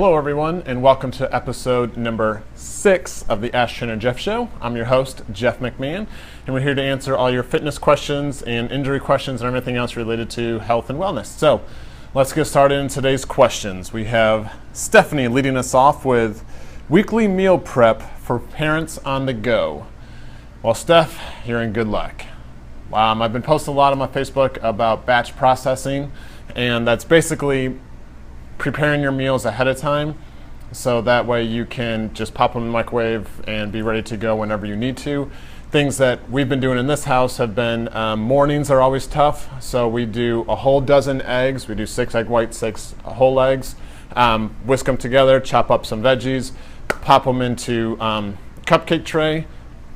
Hello everyone, and welcome to episode number 6 of the Ask Trainer Jeff Show. I'm your host, Jeff McMahon, and we're here to answer all your fitness questions and injury questions and everything else related to health and wellness. So let's get started in today's questions. We have Stephanie leading us off with weekly meal prep for parents on the go. Well, Steph, you're in good luck. I've been posting a lot on my Facebook about batch processing, and that's basically preparing your meals ahead of time so that way you can just pop them in the microwave and be ready to go whenever you need to. Things that we've been doing in this house have been mornings are always tough, so we do a whole dozen eggs. We do 6 egg whites, 6 whole eggs, whisk them together, chop up some veggies, pop them into cupcake tray,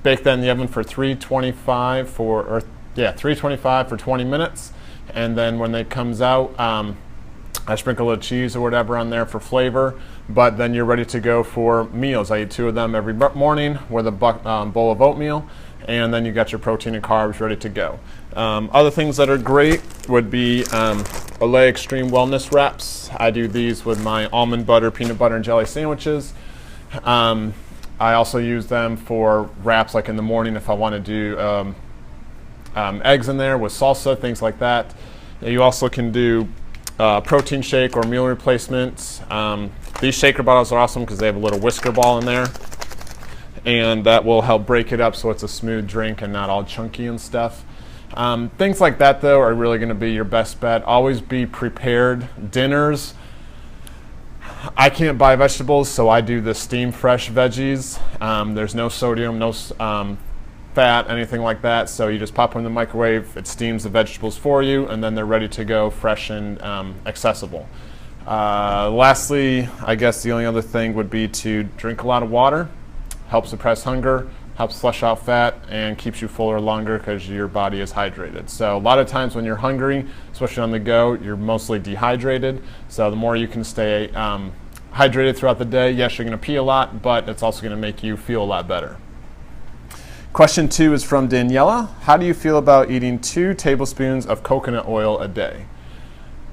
bake that in the oven for 325 for 20 minutes, and then when it comes out, I sprinkle a little cheese or whatever on there for flavor, but then you're ready to go for meals. I eat 2 of them every morning with a bowl of oatmeal, and then you got your protein and carbs ready to go. Other things that are great would be Olay Extreme Wellness Wraps. I do these with my almond butter, peanut butter, and jelly sandwiches. I also use them for wraps like in the morning if I want to do eggs in there with salsa, things like that. You also can do protein shake or meal replacements. These shaker bottles are awesome because they have a little whisker ball in there, and that will help break it up so it's a smooth drink and not all chunky and stuff. Things like that, though, are really going to be your best bet. Always be prepared. Dinners, I can't buy vegetables, so I do the steam fresh veggies. There's no sodium, no fat, anything like that, so you just pop them in the microwave, it steams the vegetables for you, and then they're ready to go, fresh and accessible. Lastly, I guess the only other thing would be to drink a lot of water. Helps suppress hunger, helps flush out fat, and keeps you fuller longer because your body is hydrated. So a lot of times when you're hungry, especially on the go, you're mostly dehydrated, so the more you can stay hydrated throughout the day, yes, you're going to pee a lot, but it's also going to make you feel a lot better. Question 2 is from Daniela. How do you feel about eating 2 tablespoons of coconut oil a day?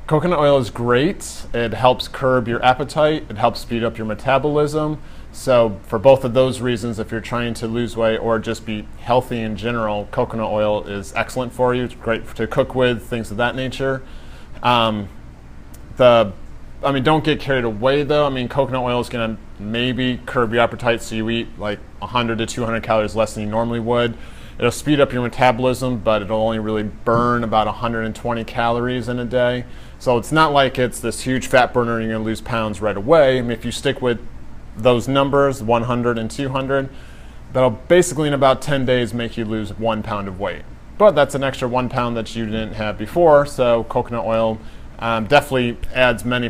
Coconut oil is great. It helps curb your appetite. It helps speed up your metabolism. So for both of those reasons, if you're trying to lose weight or just be healthy in general, coconut oil is excellent for you. It's great to cook with, things of that nature. Don't get carried away though. Coconut oil is going to maybe curb your appetite, so you eat like 100 to 200 calories less than you normally would. It'll speed up your metabolism, but it'll only really burn about 120 calories in a day. So it's not like it's this huge fat burner and you're going to lose pounds right away. If you stick with those numbers, 100 and 200, that'll basically in about 10 days make you lose 1 pound of weight. But that's an extra 1 pound that you didn't have before, so coconut oil definitely adds many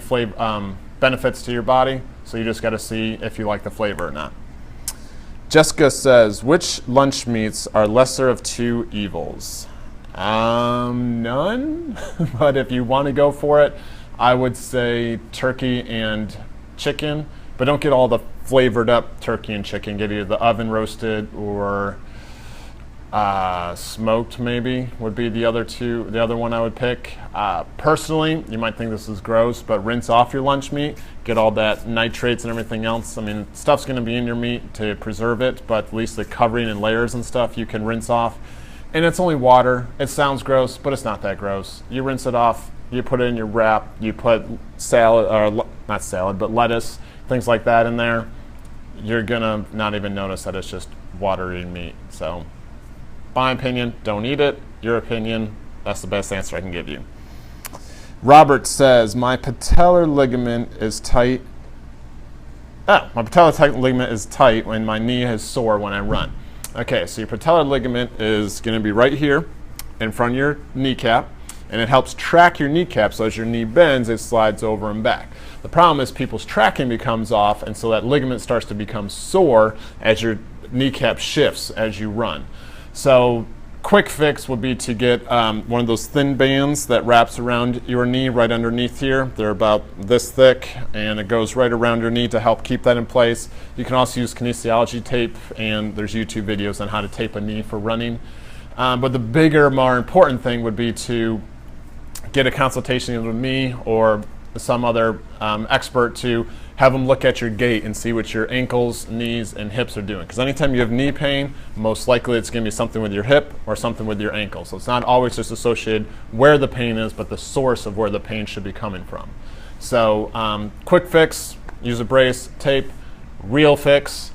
benefits to your body, so you just got to see if you like the flavor or not. Jessica says, which lunch meats are lesser of 2 evils? None, but if you want to go for it, I would say turkey and chicken, but don't get all the flavored up turkey and chicken. Get either the oven roasted or smoked, maybe would be the other one I would pick. Personally, you might think this is gross, but rinse off your lunch meat, get all that nitrates and everything else. Stuff's going to be in your meat to preserve it, but at least the covering and layers and stuff you can rinse off. And it's only water. It sounds gross, but it's not that gross. You rinse it off, you put it in your wrap, you put lettuce, things like that in there. You're going to not even notice that it's just watery meat. So my opinion, don't eat it. Your opinion, that's the best answer I can give you. Robert says, my patellar ligament is tight. My patellar ligament is tight when my knee is sore when I run. Okay, so your patellar ligament is going to be right here in front of your kneecap, and it helps track your kneecap, so as your knee bends, it slides over and back. The problem is people's tracking becomes off, and so that ligament starts to become sore as your kneecap shifts as you run. So quick fix would be to get one of those thin bands that wraps around your knee right underneath here. They're about this thick, and it goes right around your knee to help keep that in place. You can also use kinesiology tape, and there's YouTube videos on how to tape a knee for running. But the bigger, more important thing would be to get a consultation either with me or some other expert to have them look at your gait and see what your ankles, knees, and hips are doing. Because anytime you have knee pain, most likely it's going to be something with your hip or something with your ankle. So it's not always just associated where the pain is, but the source of where the pain should be coming from. So quick fix, use a brace, tape. Real fix,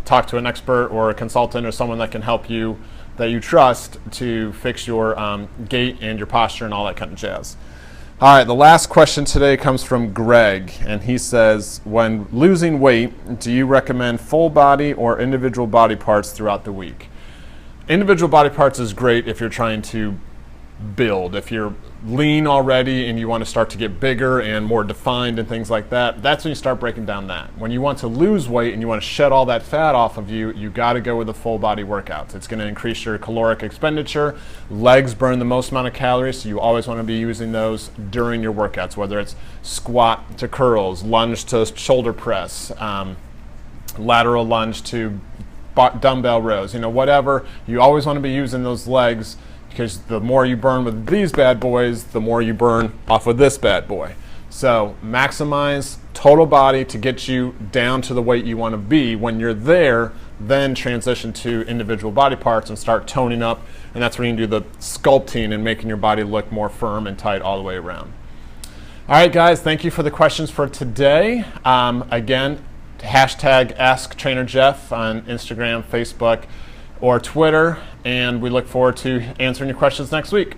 talk to an expert or a consultant or someone that can help you, that you trust, to fix your gait and your posture and all that kind of jazz. All right, the last question today comes from Greg, and he says, when losing weight, do you recommend full body or individual body parts throughout the week? Individual body parts is great if you're trying to build. If you're lean already and you want to start to get bigger and more defined and things like that, that's when you start breaking down that. When you want to lose weight and you want to shed all that fat off of you, you got to go with the full body workouts. It's going to increase your caloric expenditure. Legs burn the most amount of calories, so you always want to be using those during your workouts, whether it's squat to curls, lunge to shoulder press, lateral lunge to dumbbell rows, whatever. You always want to be using those legs, because the more you burn with these bad boys, the more you burn off of this bad boy. So maximize total body to get you down to the weight you want to be. When you're there, then transition to individual body parts and start toning up, and that's when you can do the sculpting and making your body look more firm and tight all the way around. All right, guys, thank you for the questions for today. Again, hashtag AskTrainerJeff on Instagram, Facebook, or Twitter, and we look forward to answering your questions next week.